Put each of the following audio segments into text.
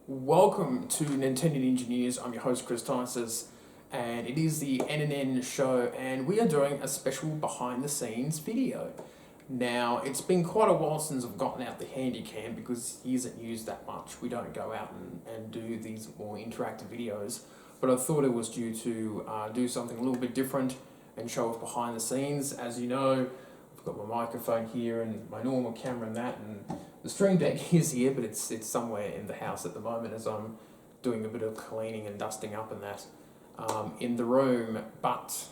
Welcome to Nintendo Engineers. I'm your host Chris Tysis, and it is the NNN show, and we are doing a special behind the scenes video. Now, it's been quite a while since I've gotten out the handy cam because he isn't used that much. We don't go out and do these more interactive videos, but I thought it was due to do something a little bit different and show off behind the scenes. As you know, I've got my microphone here and my normal camera and that, and the stream deck is here, but it's somewhere in the house at the moment as I'm doing a bit of cleaning and dusting up and that in the room. But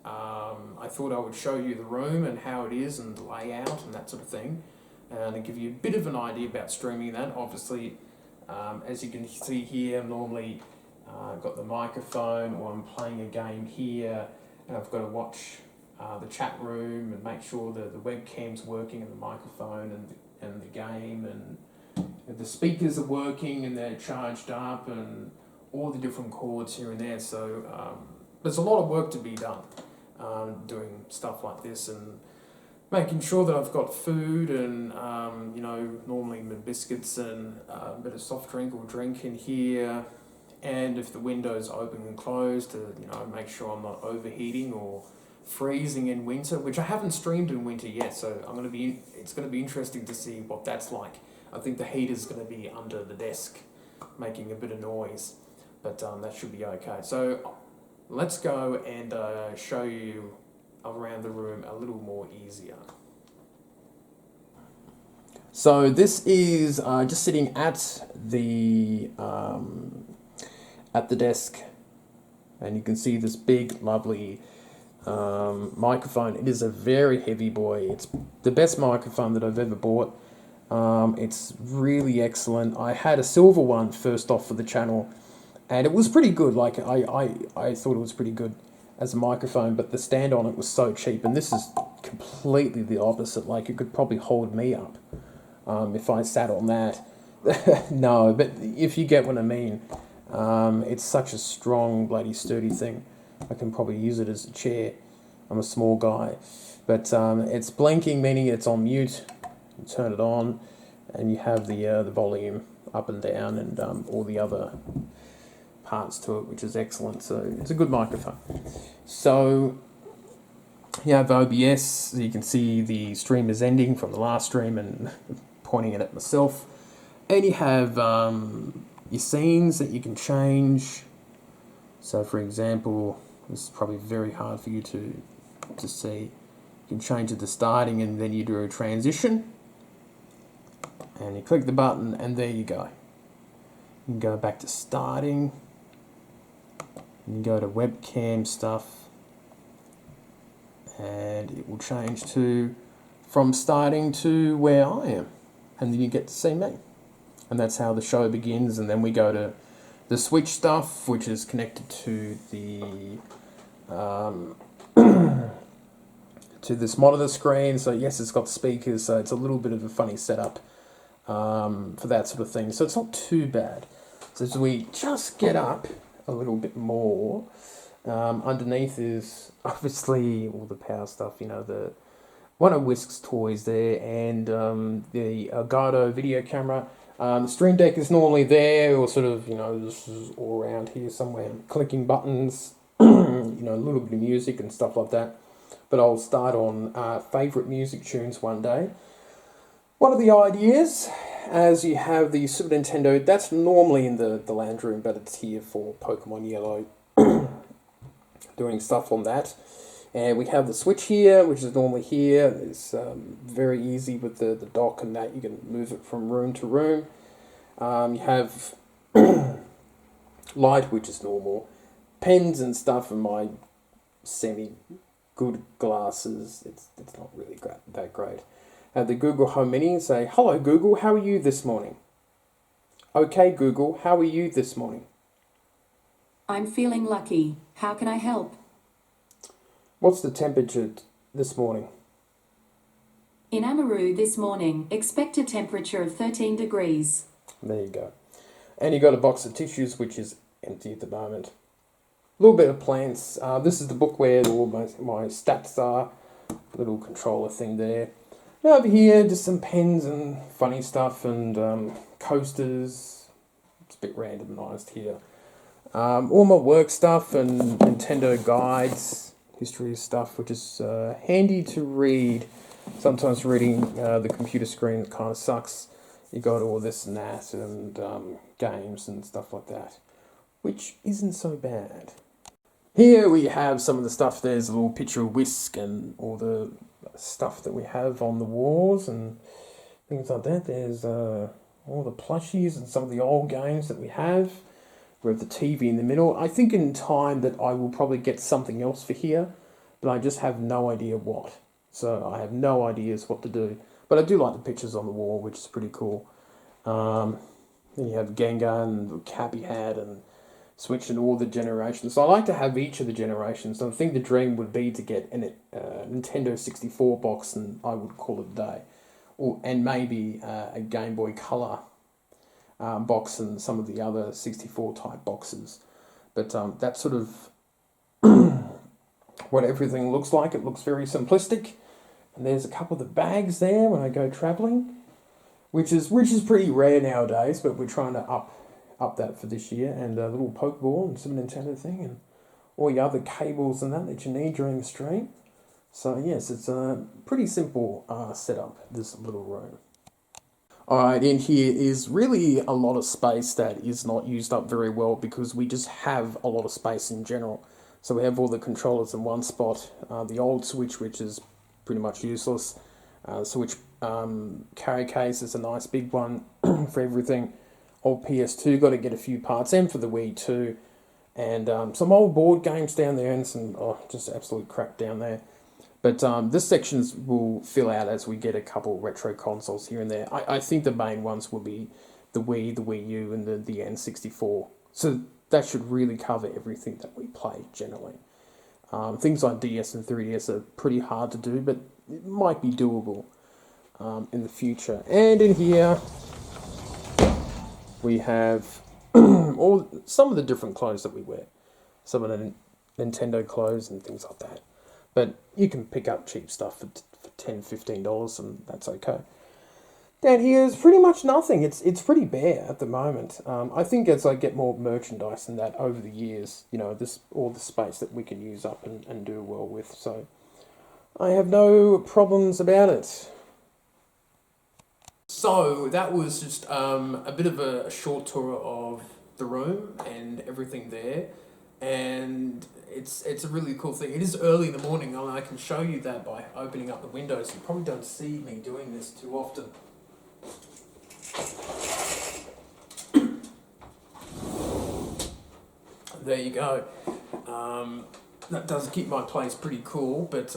I thought I would show you the room and how it is and the layout and that sort of thing, and give you a bit of an idea about streaming that. Obviously, as you can see here, I'm normally got the microphone, or I'm playing a game here, and I've got to watch the chat room and make sure that the webcam's working and the microphone and the game and the speakers are working and they're charged up and all the different cords here and there. So there's a lot of work to be done doing stuff like this and making sure that I've got food and normally my biscuits and a bit of soft drink or drink in here, and if the window's open and closed to make sure I'm not overheating or freezing in winter, which I haven't streamed in winter yet, so it's going to be interesting to see what that's like. I think the heater's going to be under the desk making a bit of noise, but that should be okay. So let's go and show you around the room a little more easier. So this is just sitting at the desk, and you can see this big lovely microphone. It is a very heavy boy. It's the best microphone that I've ever bought. It's really excellent. I had a silver one first off for the channel, and it was pretty good. Like I thought it was pretty good as a microphone, but the stand on it was so cheap, and this is completely the opposite. Like, it could probably hold me up if I sat on that. No, but if you get what I mean, it's such a strong, bloody sturdy thing. I can probably use it as a chair. I'm a small guy. But it's blinking, meaning it's on mute. You turn it on, and you have the volume up and down and all the other parts to it, which is excellent. So it's a good microphone. So you have OBS. So you can see the stream is ending from the last stream and pointing it at myself. And you have your scenes that you can change. So, for example, this is probably very hard for you to see. You can change it to starting, and then you do a transition. And you click the button, and there you go. You can go back to starting. And you go to webcam stuff. And it will change from starting to where I am. And then you get to see me. And that's how the show begins, and then we go to the switch stuff, which is connected to the to this monitor screen. So yes, it's got speakers, so it's a little bit of a funny setup for that sort of thing. So it's not too bad. So as we just get up a little bit more, underneath is obviously all the power stuff. The one of Whisk's toys there, and the Elgato video camera. The stream deck is normally there, or sort of, this is all around here somewhere. Clicking buttons, a little bit of music and stuff like that. But I'll start on favourite music tunes one day. One of the ideas, as you have the Super Nintendo, that's normally in the lounge room, but it's here for Pokemon Yellow, doing stuff on that. And we have the Switch here, which is normally here. It's very easy with the dock and that. You can move it from room to room. You have light, which is normal. Pens and stuff, and my semi-good glasses. It's not really that great. The Google Home Mini. Say, hello Google, how are you this morning? Okay Google, how are you this morning? I'm feeling lucky. How can I help? What's the temperature this morning? In Amaru this morning, expect a temperature of 13 degrees. There you go. And you got a box of tissues, which is empty at the moment. A little bit of plants. This is the book where all my stats are. Little controller thing there. And over here, just some pens and funny stuff and coasters, it's a bit randomised here. All my work stuff and Nintendo guides, history stuff, which is handy to read. Sometimes reading the computer screen kind of sucks. You got all this and that and games and stuff like that, which isn't so bad. Here we have some of the stuff. There's a little picture of Whisk and all the stuff that we have on the walls and things like that. There's all the plushies and some of the old games that we have. We have the TV in the middle. I think in time that I will probably get something else for here, but I just have no idea what. So I have no ideas what to do. But I do like the pictures on the wall, which is pretty cool. Then you have Gengar and the cap he had and switched in all the generations. So I like to have each of the generations. So I think the dream would be to get a Nintendo 64 box, and I would call it a day. And maybe a Game Boy Color box and some of the other 64 type boxes. But that's sort of what everything looks like. It looks very simplistic. And there's a couple of the bags there when I go travelling, which is pretty rare nowadays, but we're trying to up that for this year. And a little Pokeball and some Nintendo thing and all the other cables and that you need during the stream. So yes, it's a pretty simple setup, this little room. Alright, in here is really a lot of space that is not used up very well because we just have a lot of space in general. So we have all the controllers in one spot, the old Switch, which is pretty much useless. Switch carry case is a nice big one for everything. Old PS2, got to get a few parts, and for the Wii too. And some old board games down there and some just absolute crap down there. But this section will fill out as we get a couple retro consoles here and there. I think the main ones will be the Wii, the Wii U, and the N64. So that should really cover everything that we play generally. Things like DS and 3DS are pretty hard to do, but it might be doable in the future. And in here, we have some of the different clothes that we wear. Some of the Nintendo clothes and things like that. But you can pick up cheap stuff for $10, $15 and that's okay. Down here is pretty much nothing. It's pretty bare at the moment. I think as I get more merchandise and that over the years, all the space that we can use up and do well with. So I have no problems about it. So that was just a bit of a short tour of the room and everything there. And it's a really cool thing. It is early in the morning, and I can show you that by opening up the windows. You probably don't see me doing this too often. There you go. That does keep my place pretty cool, but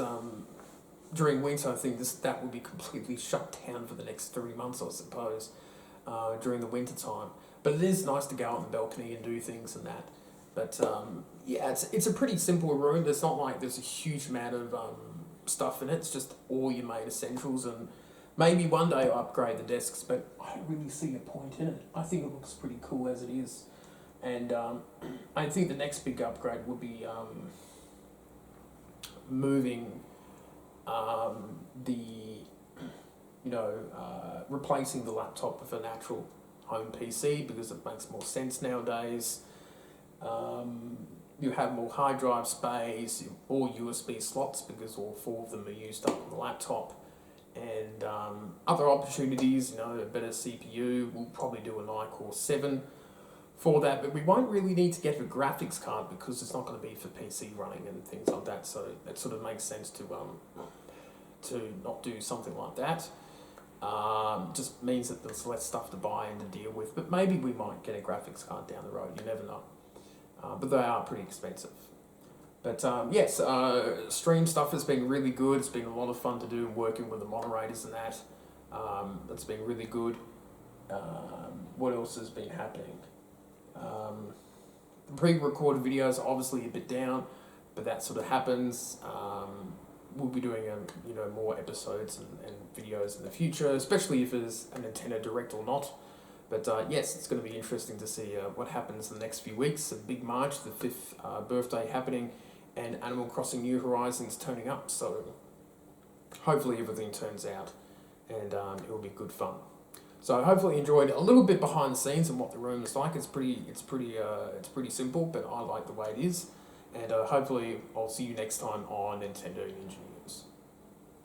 during winter I think that will be completely shut down for the next 3 months, I suppose, during the winter time. But it is nice to go out on the balcony and do things and that. But yeah, it's a pretty simple room. There's not like there's a huge amount of stuff in it. It's just all your main essentials, and maybe one day I'll upgrade the desks, but I don't really see a point in it. I think it looks pretty cool as it is. And I think the next big upgrade would be moving replacing the laptop with an actual home PC, because it makes more sense nowadays. You have more hard drive space, or USB slots, because all 4 of them are used up on the laptop. And other opportunities, a better CPU. We'll probably do an iCore 7 for that, but we won't really need to get a graphics card because it's not going to be for PC running and things like that. So it sort of makes sense to not do something like that. Just means that there's less stuff to buy and to deal with. But maybe we might get a graphics card down the road. You never know. But they are pretty expensive. But yes, stream stuff has been really good. It's been a lot of fun to do, working with the moderators and that. That's been really good. What else has been happening? The pre-recorded videos are obviously a bit down, but that sort of happens. We'll be doing more episodes and videos in the future, especially if it's a Nintendo Direct or not. But yes, it's going to be interesting to see what happens in the next few weeks. A big March, the 5th birthday happening, and Animal Crossing New Horizons turning up. So hopefully everything turns out, and it will be good fun. So hopefully you enjoyed a little bit behind the scenes and what the room is like. It's pretty simple, but I like the way it is. And hopefully I'll see you next time on Nintendo Engineers.